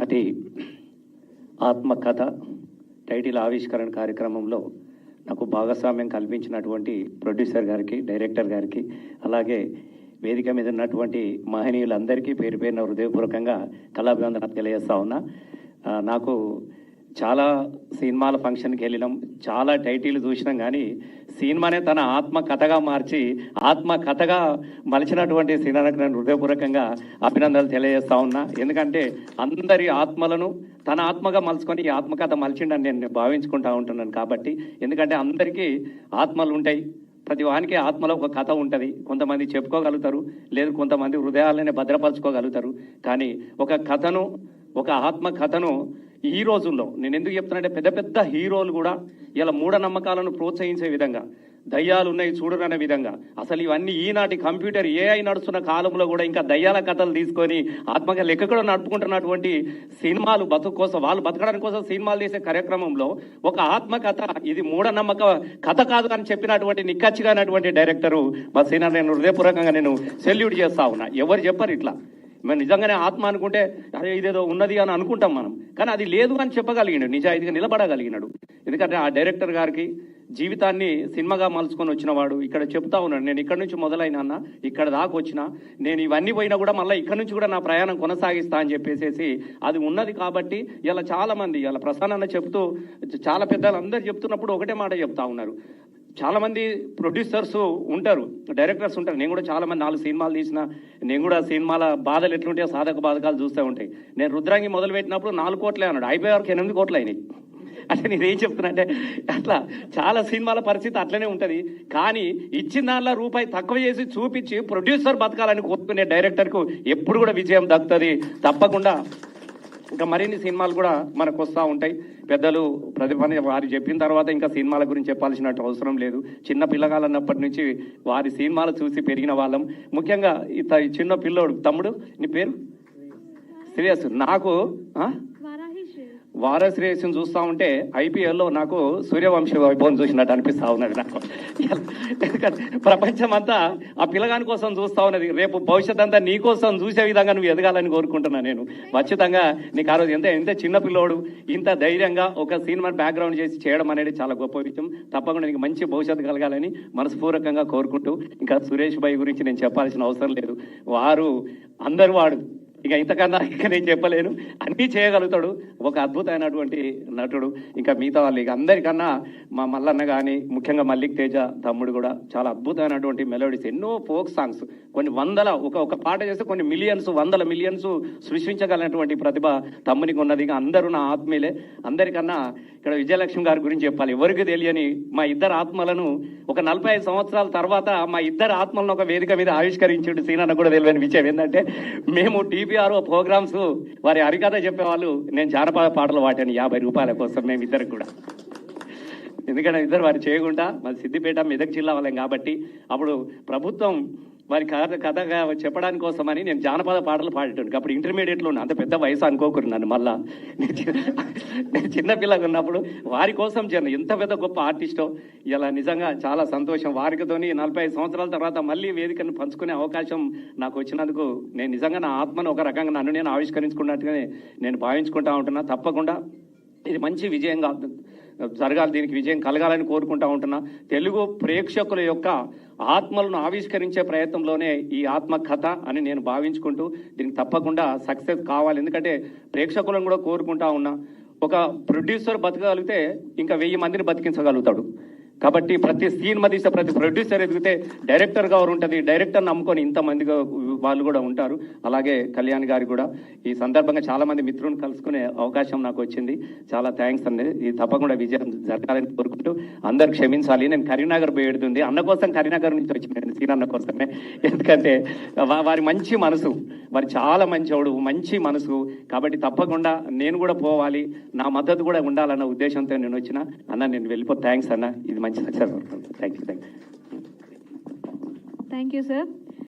ఈనాటి ఆత్మకథ టైటిల్ ఆవిష్కరణ కార్యక్రమంలో నాకు భాగస్వామ్యం కల్పించినటువంటి ప్రొడ్యూసర్ గారికి, డైరెక్టర్ గారికి, అలాగే వేదిక మీద ఉన్నటువంటి మహనీయులందరికీ పేరు పేరున హృదయపూర్వకంగా కళాభివందన తెలియజేస్తా ఉన్నా. నాకు చాలా సినిమాల ఫంక్షన్కి వెళ్ళినాం, చాలా టైటిల్ చూసినాం, కానీ సినిమానే తన ఆత్మకథగా మార్చి ఆత్మకథగా మలిచినటువంటి సినిమాకు నేను హృదయపూర్వకంగా అభినందనలు తెలియజేస్తా ఉన్నా. ఎందుకంటే అందరి ఆత్మలను తన ఆత్మగా మలుచుకొని ఈ ఆత్మకథ మలిచిండని నేను భావించుకుంటా ఉంటున్నాను. కాబట్టి ఎందుకంటే అందరికీ ఆత్మలు ఉంటాయి, ప్రతి వానికి ఆత్మలో ఒక కథ ఉంటుంది. కొంతమంది చెప్పుకోగలుగుతారు, లేదు కొంతమంది హృదయాలనే భద్రపరచుకోగలుగుతారు. కానీ ఒక కథను, ఒక ఆత్మ కథను ఈ రోజుల్లో నేను ఎందుకు చెప్తున్నానంటే పెద్ద పెద్ద హీరోలు కూడా ఇలా మూఢనమ్మకాలను ప్రోత్సహించే విధంగా, దయ్యాలు ఉన్నాయి చూడరనే విధంగా, అసలు ఇవన్నీ ఈనాటి కంప్యూటర్ ఏఐ నడుస్తున్న కాలంలో కూడా ఇంకా దయ్యాల కథలు తీసుకొని ఆత్మకథలు ఎక్కడ నడుపుకుంటున్నటువంటి సినిమాలు బతుకు కోసం, వాళ్ళు బతకడానికి కోసం సినిమాలు చేసే కార్యక్రమంలో ఒక ఆత్మకథ ఇది మూఢనమ్మక కథ కాదు అని చెప్పినటువంటి నిక్కచ్చిగానటువంటి డైరెక్టరు మా సినిమా నేను హృదయపూర్వకంగా నేను సెల్యూట్ చేస్తా ఉన్నా. ఎవరు చెప్పరు ఇట్లా. మేము నిజంగానే ఆత్మ అనుకుంటే అరే ఇదేదో ఉన్నది అని అనుకుంటాం మనం, కానీ అది లేదు అని చెప్పగలిగినాడు, నిజాయితీగా నిలబడగలిగినాడు. ఎందుకంటే ఆ డైరెక్టర్ గారికి జీవితాన్ని సినిమాగా మలుచుకొని వచ్చినవాడు ఇక్కడ చెప్తా ఉన్నాడు, నేను ఇక్కడ నుంచి మొదలైనా అన్న, ఇక్కడ దాకా వచ్చిన, నేను ఇవన్నీ పోయినా కూడా మళ్ళీ ఇక్కడ నుంచి కూడా నా ప్రయాణం కొనసాగిస్తా అని చెప్పేసి అది ఉన్నది. కాబట్టి ఇలా చాలామంది ఇలా ప్రసన్న చెప్తూ చాలా పెద్దలు అందరు చెప్తున్నప్పుడు ఒకటే మాట చెప్తా ఉన్నారు. చాలామంది ప్రొడ్యూసర్స్ ఉంటారు, డైరెక్టర్స్ ఉంటారు. నేను కూడా చాలామంది 4 సినిమాలు తీసిన, నేను కూడా సినిమాల బాధలు ఎట్లుంటాయో సాధక బాధకాలు చూస్తూ ఉంటాయి. నేను రుద్రాంగి మొదలుపెట్టినప్పుడు 4 కోట్లే అన్నాడు, అయిపోయేవారికి 8 కోట్లు అయినాయి. అంటే నేనేం చెప్తున్నా అంటే అట్లా చాలా సినిమాల పరిస్థితి అట్లనే ఉంటుంది. కానీ ఇచ్చిన దానిలో రూపాయి తక్కువ చేసి చూపించి ప్రొడ్యూసర్ బతకాలని కోరుకునే డైరెక్టర్కు ఎప్పుడు కూడా విజయం దక్కుతుంది తప్పకుండా. ఇంకా మరిన్ని సినిమాలు కూడా మనకు వస్తూ ఉంటాయి. పెద్దలు ప్రతిభని వారు చెప్పిన తర్వాత ఇంకా సినిమాల గురించి చెప్పాల్సినట్టు అవసరం లేదు. చిన్న పిల్లగాలన్నప్పటి నుంచి వారి సినిమాలు చూసి పెరిగిన వాళ్ళం. ముఖ్యంగా ఈ చిన్న పిల్లోడు తమ్ముడు, నీ పేరు శ్రేయస్, నాకు వారశ్రేయస్సును చూస్తూ ఉంటే ఐపీఎల్లో నాకు సూర్యవంశీ వైభవం చూసినట్టు అనిపిస్తూ ఉన్నది నాకు. ఎందుకంటే ప్రపంచం అంతా ఆ పిల్లగాని కోసం చూస్తూ ఉన్నది. రేపు భవిష్యత్ అంతా నీ కోసం చూసే విధంగా నువ్వు ఎదగాలని కోరుకుంటున్నాను నేను. ఖచ్చితంగా నీకు ఆ రోజు ఎంత చిన్న పిల్లోడు ఇంత ధైర్యంగా ఒక సినిమా బ్యాక్గ్రౌండ్ చేసి చేయడం అనేది చాలా గొప్ప విషయం. తప్పకుండా నీకు మంచి భవిష్యత్తు కలగాలని మనస్ఫూర్వకంగా కోరుకుంటూ, ఇంకా సురేష్ భాయ్ గురించి నేను చెప్పాల్సిన అవసరం లేదు. వారు అందరూ వాడు ఇక ఇంతకన్నా ఇక నేను చెప్పలేను, అన్నీ చేయగలుగుతాడు, ఒక అద్భుతమైనటువంటి నటుడు. ఇంకా మిగతా వాళ్ళు ఇక అందరికన్నా మా మల్లన్న కానీ, ముఖ్యంగా మల్లిక్ తేజ తమ్ముడు కూడా చాలా అద్భుతమైనటువంటి మెలోడీస్, ఎన్నో ఫోక్ సాంగ్స్, కొన్ని వందల ఒక పాట చేస్తే కొన్ని మిలియన్స్, వందల మిలియన్స్ సృష్టించగలిగినటువంటి ప్రతిభ తమ్మునికి ఉన్నది. ఇక అందరూ నా ఆత్మీయులే. అందరికన్నా ఇక్కడ విజయలక్ష్మి గారి గురించి చెప్పాలి. ఎవరికి తెలియని మా ఇద్దరు ఆత్మలను ఒక 45 సంవత్సరాల తర్వాత మా ఇద్దరు ఆత్మలను ఒక వేదిక మీద ఆవిష్కరించాడు. సీనన్న కూడా తెలియని విషయం ఏంటంటే, మేము టీపీఆర్ఓ ప్రోగ్రామ్స్ వారి హరికథ చెప్పేవాళ్ళు, నేను జానపద పాటలు వాటాను 50 రూపాయల కోసం మేమిద్దరికి కూడా. ఎందుకంటే ఇద్దరు వారు చేయకుండా మాది సిద్దిపేట మెదక్ జిల్లా వాళ్ళం కాబట్టి అప్పుడు ప్రభుత్వం వారి కథగా చెప్పడానికి కోసమని నేను జానపద పాటలు పాడేటాను. అప్పుడు ఇంటర్మీడియట్లో ఉన్న, అంత పెద్ద వయసు అనుకోకూడదు నన్ను. మళ్ళా నేను చిన్నపిల్లగా ఉన్నప్పుడు వారి కోసం ఎంత పెద్ద గొప్ప ఆర్టిస్టో. ఇలా నిజంగా చాలా సంతోషం. వారికితోని 45 సంవత్సరాల తర్వాత మళ్ళీ వేదికను పంచుకునే అవకాశం నాకు వచ్చినందుకు నేను నిజంగా నా ఆత్మను ఒక రకంగా నన్ను నేను ఆవిష్కరించుకున్నట్టుగానే నేను భావించుకుంటా ఉంటున్నా. తప్పకుండా ఇది మంచి విజయంగా జరగాలి, దీనికి విజయం కలగాలని కోరుకుంటా ఉంటున్నా. తెలుగు ప్రేక్షకుల యొక్క ఆత్మలను ఆవిష్కరించే ప్రయత్నంలోనే ఈ ఆత్మకథ అని నేను భావించుకుంటూ దీనికి తప్పకుండా సక్సెస్ కావాలి. ఎందుకంటే ప్రేక్షకులను కూడా కోరుకుంటా ఉన్నా. ఒక ప్రొడ్యూసర్ బతకగలిగితే ఇంకా 1000 మందిని బతికించగలుగుతాడు. కాబట్టి ప్రతి సినిమా తీసే ప్రతి ప్రొడ్యూసర్ ఎదిగితే డైరెక్టర్ గారు ఉంటుంది, డైరెక్టర్ నమ్ముకొని ఇంతమందిగా వాళ్ళు కూడా ఉంటారు. అలాగే కళ్యాణ్ గారికి కూడా ఈ సందర్భంగా చాలా మంది మిత్రులను కలుసుకునే అవకాశం నాకు వచ్చింది. చాలా థ్యాంక్స్ అండి. ఇది తప్పకుండా విజయం జరగాలని కోరుకుంటూ అందరు క్షమించాలి. నేను కరీంనగర్ పోయేడుతుంది, అన్న కోసం కరీంనగర్ నుంచి వచ్చిన సీనన్న కోసమే. ఎందుకంటే వారి మంచి మనసు, వారి చాలా మంచివాడు, మంచి మనసు. కాబట్టి తప్పకుండా నేను కూడా పోవాలి, నా మద్దతు కూడా ఉండాలన్న ఉద్దేశంతో నేను వచ్చిన. అన్న నేను వెళ్ళిపో. థ్యాంక్స్ అన్న, ఇది మంచి success. Thank you. Thank you sir.